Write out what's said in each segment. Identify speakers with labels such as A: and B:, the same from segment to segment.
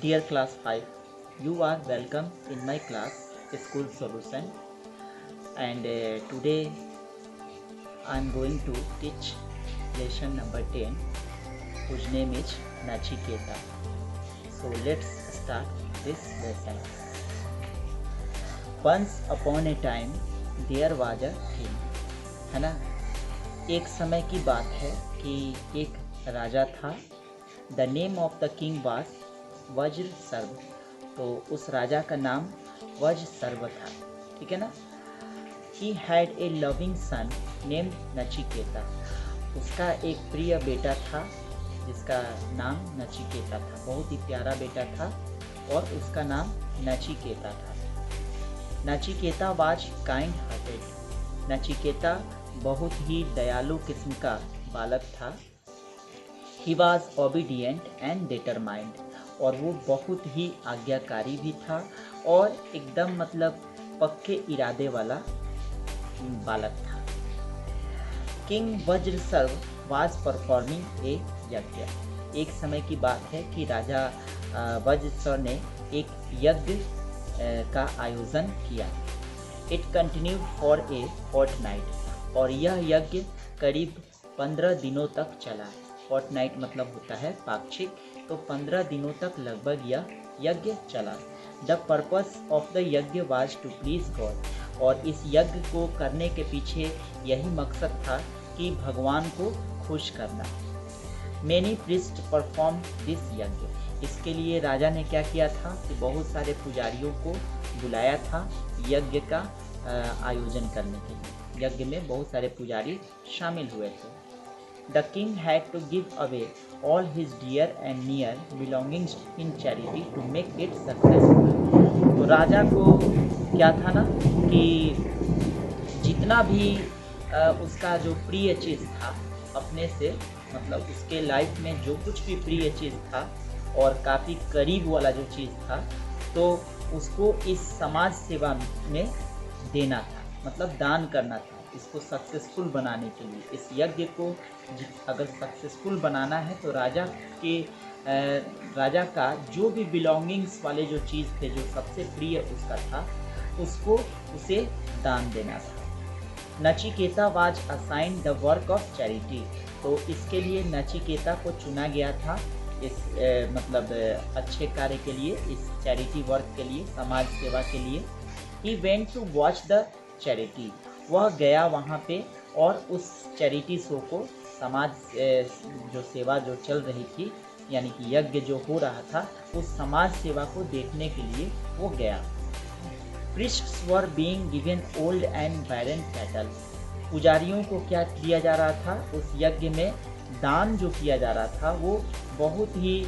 A: Dear class 5, you are welcome in my class School Solution, and today I am going to teach lesson number 10 whose name is Nachiketa. So let's start this lesson. Once upon a time there was a king, है ना। एक समय की बात है कि एक राजा था। The name of the king was वज्र सर्व। तो उस राजा का नाम वज्र सर्व था, ठीक है ना। He had a loving son name Nachiketa. उसका एक प्रिय बेटा था जिसका नाम नचिकेता था। बहुत ही प्यारा बेटा था और उसका नाम नचिकेता था। Nachiketa was kind hearted. Nachiketa बहुत ही दयालु किस्म का बालक था। He was obedient and determined. और वो बहुत ही आज्ञाकारी भी था और एकदम मतलब पक्के इरादे वाला बालक था। किंग वज्र सर्व वाज परफॉर्मिंग ए यज्ञ। एक समय की बात है कि राजा वज्र सर्व ने एक यज्ञ का आयोजन किया। It continued for a fortnight. और यह यज्ञ करीब 15 दिनों तक चला। फोर्टनाइट मतलब होता है पाक्षिक। तो 15 दिनों तक लगभग यह यज्ञ चला। द पर्पस ऑफ द यज्ञ वाज टू प्लीज गॉड। और इस यज्ञ को करने के पीछे यही मकसद था कि भगवान को खुश करना। मेनी प्रीस्ट परफॉर्म दिस यज्ञ। इसके लिए राजा ने क्या किया था कि बहुत सारे पुजारियों को बुलाया था यज्ञ का आयोजन करने के लिए। यज्ञ में बहुत सारे पुजारी शामिल हुए थे। The king had to give away all his dear and near belongings in charity to make it successful. तो राजा को क्या था ना कि जितना भी उसका जो प्रिय चीज़ था अपने से, मतलब उसके लाइफ में जो कुछ भी प्रिय चीज़ था और काफ़ी करीब वाला जो चीज़ था, तो उसको इस समाज सेवा में देना था, मतलब दान करना था इसको सक्सेसफुल बनाने के लिए। इस यज्ञ को अगर सक्सेसफुल बनाना है तो राजा का जो भी बिलोंगिंग्स वाले जो चीज़ थे, जो सबसे प्रिय उसका था, उसको उसे दान देना था। Nachiketa was assigned the work of charity. तो इसके लिए नचिकेता को चुना गया था इस मतलब अच्छे कार्य के लिए, इस चैरिटी वर्क के लिए, समाज सेवा के लिए। He went to watch the charity. वह गया वहाँ पे और उस चैरिटी शो को, समाज जो सेवा जो चल रही थी, यानी कि यज्ञ जो हो रहा था, उस समाज सेवा को देखने के लिए वो गया। Priests were being given old and barren cattle. पुजारियों को क्या दिया जा रहा था उस यज्ञ में? दान जो किया जा रहा था वो बहुत ही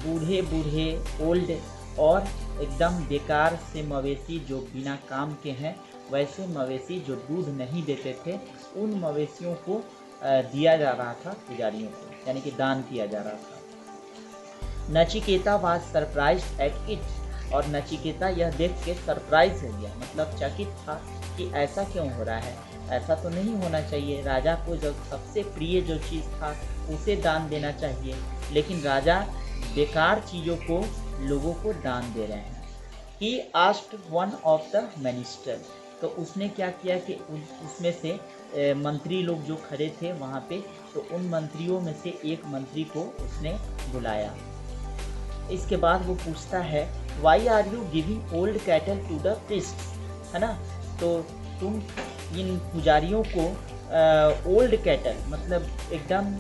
A: बूढ़े बूढ़े ओल्ड और एकदम बेकार से मवेशी जो बिना काम के हैं, वैसे मवेशी जो दूध नहीं देते थे, उन मवेशियों को दिया जा रहा था पुजारियों को, यानी कि दान किया जा रहा था। Nachiketa was surprised at it. और नचिकेता यह देख के सरप्राइज हो गया, मतलब चकित था कि ऐसा क्यों हो रहा है, ऐसा तो नहीं होना चाहिए। राजा को जो सबसे प्रिय जो चीज़ था उसे दान देना चाहिए, लेकिन राजा बेकार चीज़ों को लोगों को दान दे रहे हैं। He asked one of the minister. तो उसने क्या किया कि उसमें से मंत्री लोग जो खड़े थे वहाँ पे, तो उन मंत्रियों में से एक मंत्री को उसने बुलाया। इसके बाद वो पूछता है, why are you giving old cattle to the priests, है ना। तो तुम इन पुजारियों को ओल्ड कैटल मतलब एकदम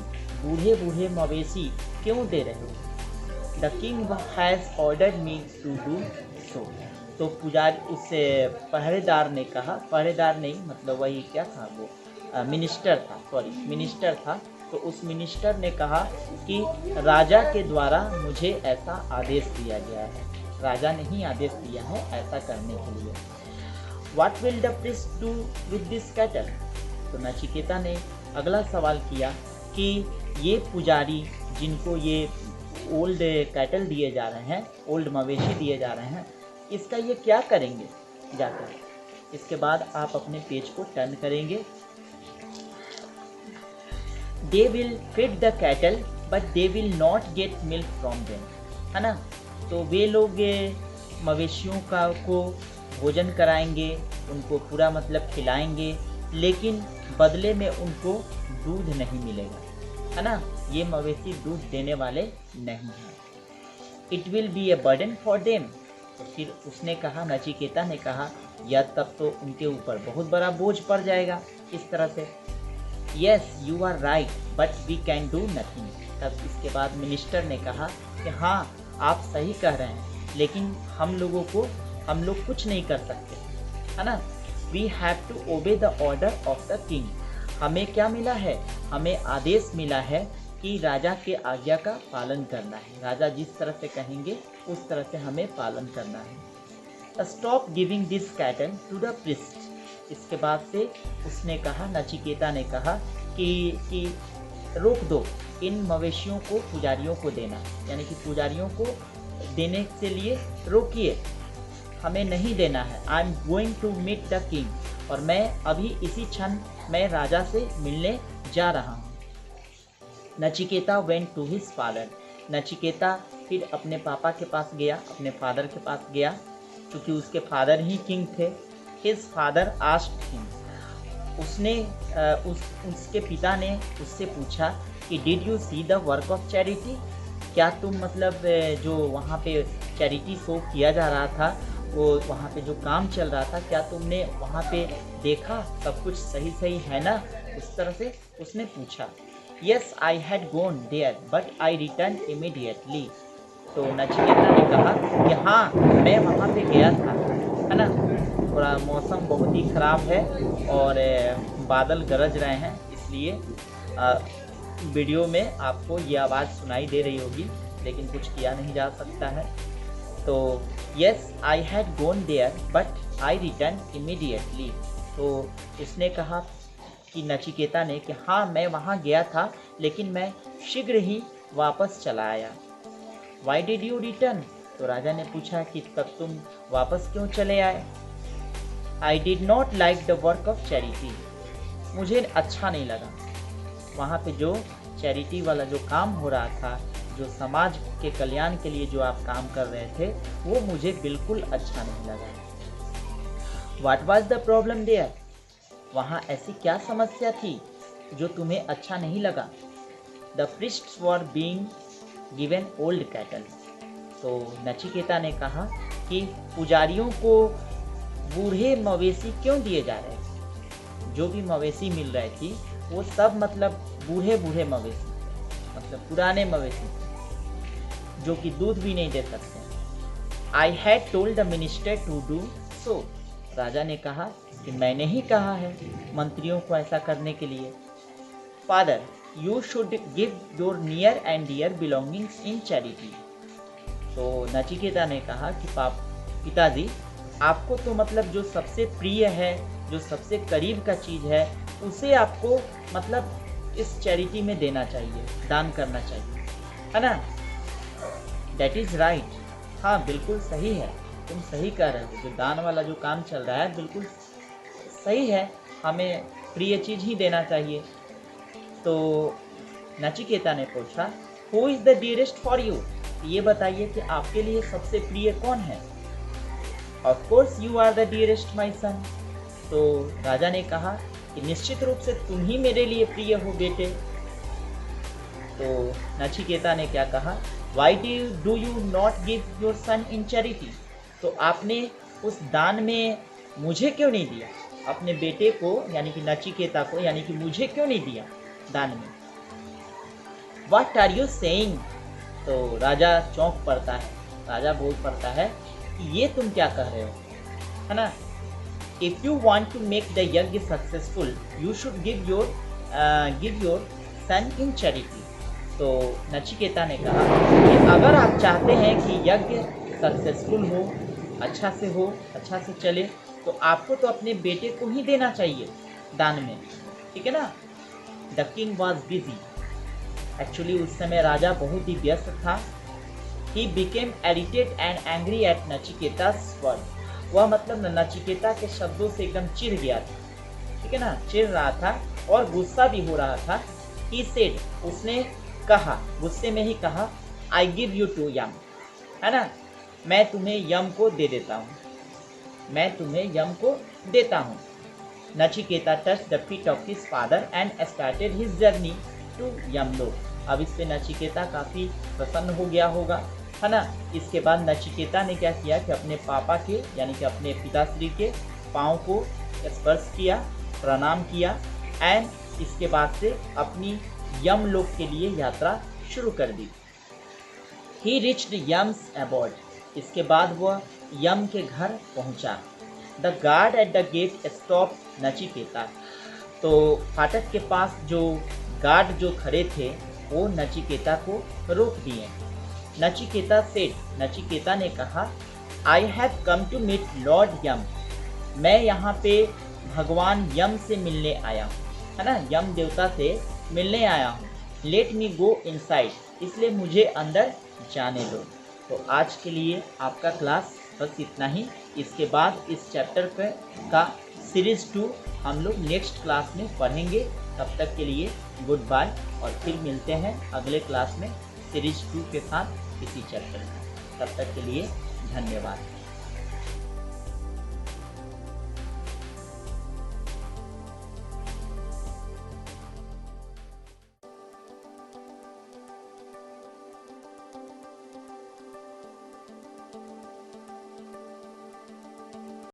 A: बूढ़े बूढ़े मवेशी क्यों दे रहे हो? The king has ordered me to do so. तो पुजारी, उस पहरेदार ने कहा, पहरेदार नहीं मतलब वही क्या था वो मिनिस्टर था, सॉरी मिनिस्टर था। तो उस मिनिस्टर ने कहा कि राजा के द्वारा मुझे ऐसा आदेश दिया गया है, राजा ने ही आदेश दिया है ऐसा करने के लिए। What will the priest do with this cattle? तो नचिकेता ने अगला सवाल किया कि ये पुजारी जिनको ये ओल्ड कैटल दिए जा रहे हैं, ओल्ड मवेशी दिए जा रहे हैं, इसका ये क्या करेंगे जाकर? इसके बाद आप अपने पेज को टर्न करेंगे। They will feed the cattle but they will not get milk from them, है ना। तो वे लोग मवेशियों का को भोजन कराएंगे, उनको पूरा मतलब खिलाएंगे, लेकिन बदले में उनको दूध नहीं मिलेगा, है ना। ये मवेशी दूध देने वाले नहीं हैं। It will be a burden for them. तो फिर उसने कहा, नचिकेता ने कहा, यह तब तो उनके ऊपर बहुत बड़ा बोझ पड़ जाएगा इस तरह से। Yes you are right but we can do nothing. तब इसके बाद मिनिस्टर ने कहा कि हाँ आप सही कह रहे हैं, लेकिन हम लोग कुछ नहीं कर सकते, है ना। We have to obey the order of the king. हमें क्या मिला है, हमें आदेश मिला है कि राजा के आज्ञा का पालन करना है। राजा जिस तरह से कहेंगे उस तरह से हमें पालन करना है। Stop giving this cattle to the priest. इसके बाद से उसने कहा, नचिकेता ने कहा कि रोक दो इन मवेशियों को पुजारियों को देना, यानी कि पुजारियों को देने से लिए रोकिए, हमें नहीं देना है। I am going to meet the king. और मैं अभी इसी क्षण मैं राजा से मिलने जा रहा हूँ। Nachiketa went to his father. Nachiketa फिर अपने पापा के पास गया, अपने फादर के पास गया, क्योंकि उसके फादर ही किंग थे। His father asked him. उसके पिता ने उससे पूछा कि did you see the work of charity. क्या तुम मतलब जो वहाँ पे चैरिटी शो किया जा रहा था, वो वहाँ पे जो काम चल रहा था, क्या तुमने वहाँ पे देखा, सब कुछ सही है ना, उस तरह से उसने पूछा। Yes I had gone there but I return immediately. तो नचिकेता ने कहा कि हाँ मैं वहाँ पे गया था, है ना। थोड़ा मौसम बहुत ही ख़राब है और बादल गरज रहे हैं, इसलिए वीडियो में आपको ये आवाज़ सुनाई दे रही होगी, लेकिन कुछ किया नहीं जा सकता है। तो yes I had gone there but I return immediately. तो उसने कहा कि नचिकेता ने कि हाँ मैं वहाँ गया था, लेकिन मैं शीघ्र ही वापस चला आया। Why did you return. तो राजा ने पूछा कि तब तुम वापस क्यों चले आए। I did not like the work of charity. मुझे अच्छा नहीं लगा वहाँ पे जो चैरिटी वाला जो काम हो रहा था, जो समाज के कल्याण के लिए जो आप काम कर रहे थे, वो मुझे बिल्कुल अच्छा नहीं लगा। What was the problem there. वहाँ ऐसी क्या समस्या थी जो तुम्हें अच्छा नहीं लगा। The priests were being given old cattle. तो नचिकेता ने कहा कि पुजारियों को बूढ़े मवेशी क्यों दिए जा रहे थे। जो भी मवेशी मिल रही थी वो सब मतलब बूढ़े मवेशी, मतलब पुराने मवेशी जो कि दूध भी नहीं दे सकते। I had told the minister to do so. राजा ने कहा कि मैंने ही कहा है मंत्रियों को ऐसा करने के लिए। Father you should give your near and dear belongings in charity. तो नचिकेता ने कहा कि पिताजी आपको तो मतलब जो सबसे प्रिय है, जो सबसे करीब का चीज़ है, उसे आपको मतलब इस चैरिटी में देना चाहिए, दान करना चाहिए, है ना। That is right. हाँ बिल्कुल सही है, तुम सही कह रहे हो। जो दान वाला जो काम चल रहा है बिल्कुल सही है, हमें प्रिय चीज़ ही देना चाहिए। तो नचिकेता ने पूछा who is the dearest for you. ये बताइए कि आपके लिए सबसे प्रिय कौन है। Of course you are the dearest my son. तो राजा ने कहा कि निश्चित रूप से तुम ही मेरे लिए प्रिय हो बेटे। तो नचिकेता ने क्या कहा, why do you not give your son in charity. तो आपने उस दान में मुझे क्यों नहीं दिया, अपने बेटे को यानी कि नचिकेता को यानी कि मुझे क्यों नहीं दिया दान में। What are you saying. तो राजा चौंक पड़ता है, राजा बोल पड़ता है कि ये तुम क्या कह रहे हो, है ना। If you want to make the yajna successful you should give your son in charity. तो नचिकेता ने कहा कि अगर आप चाहते हैं कि यज्ञ सक्सेसफुल हो, अच्छा से चले, तो आपको तो अपने बेटे को ही देना चाहिए दान में, ठीक है ना। The king was busy. Actually उस समय राजा बहुत ही व्यस्त था। He became irritate and angry at नचिकेता's वर्ड। वह मतलब नचिकेता के शब्दों से एकदम चिढ़ गया था, ठीक है ना, चिढ़ रहा था और गुस्सा भी हो रहा था। ही सेड, उसने कहा, गुस्से में ही कहा, आई गिव यू टू यम। है ना। मैं तुम्हें यम को दे देता हूँ, मैं तुम्हें यम को देता हूँ। Nachiketa touch the feet of his father and started his journey to Yamalok. अब इस पे नचिकेता काफ़ी प्रसन्न हो गया होगा, है ना। इसके बाद नचिकेता ने क्या किया कि अपने पापा के यानी कि अपने पिताश्री के पाँव को स्पर्श किया, प्रणाम किया एंड इसके बाद से अपनी यमलोक के लिए यात्रा शुरू कर दी। ही रिच्ड यम्स अबॉर्ड। इसके बाद वह यम के घर पहुंचा। The guard at the gate stop Nachiketa. तो फाटक के पास जो गार्ड जो खड़े थे वो नचिकेता को रोक दिए। नचिकेता सेड, नचिकेता ने कहा, I have come to meet lord Yama. मैं यहाँ पे भगवान यम से मिलने आया हूँ, है ना, यम देवता से मिलने आया हूँ। लेट मी गो इनसाइड, इसलिए मुझे अंदर जाने दो। तो आज के लिए आपका क्लास बस इतना ही। इसके बाद इस चैप्टर पे का सीरीज़ 2 हम लोग नेक्स्ट क्लास में पढ़ेंगे। तब तक के लिए गुड बाय और फिर मिलते हैं अगले क्लास में सीरीज़ 2 के साथ इसी चैप्टर में। तब तक के लिए धन्यवाद।